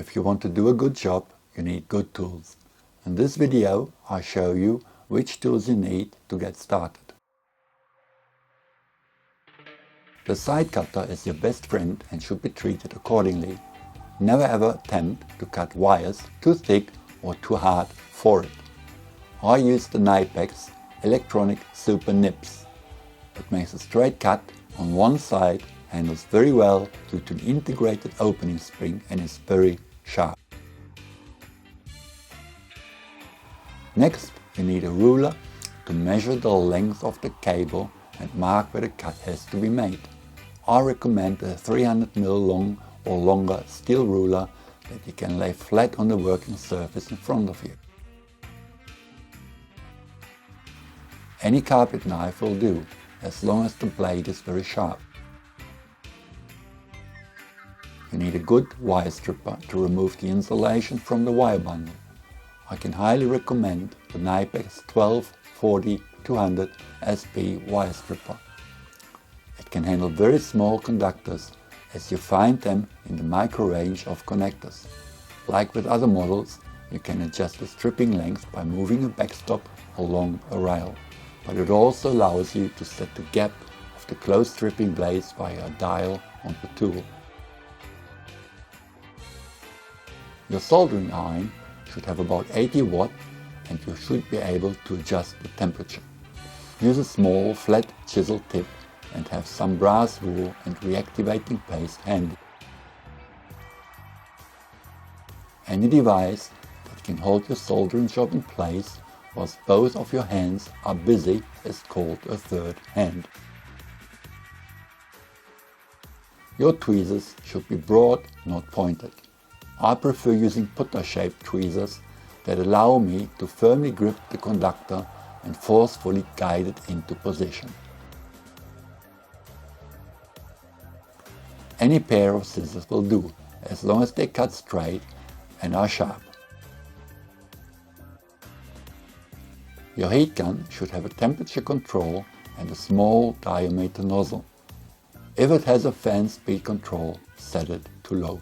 If you want to do a good job, you need good tools. In this video I show you which tools you need to get started. The side cutter is your best friend and should be treated accordingly. Never ever attempt to cut wires too thick or too hard for it. I use the Knive's electronic super nibs. It makes a straight cut on one side, handles very well due to the integrated opening spring and is very sharp. Next, you need a ruler to measure the length of the cable and mark where the cut has to be made. I recommend a 300 mm long or longer steel ruler that you can lay flat on the working surface in front of you. Any carpet knife will do, as long as the blade is very sharp. You need a good wire stripper to remove the insulation from the wire bundle. I can highly recommend the Knive's 12-40-200 SP wire stripper. It can handle very small conductors, as you find them in the micro range of connectors. Like with other models, you can adjust the stripping length by moving a backstop along a rail, but it also allows you to set the gap of the closed stripping blades via a dial on the tool. Your soldering iron should have about 80 watt and you should be able to adjust the temperature. Use a small flat chisel tip and have some brass wool and reactivating paste handy. Any device that can hold your soldering job in place whilst both of your hands are busy is called a third hand. Your tweezers should be broad, not pointed. I prefer using putter-shaped tweezers that allow me to firmly grip the conductor and forcefully guide it into position. Any pair of scissors will do, as long as they cut straight and are sharp. Your heat gun should have a temperature control and a small diameter nozzle. If it has a fan speed control, set it to low.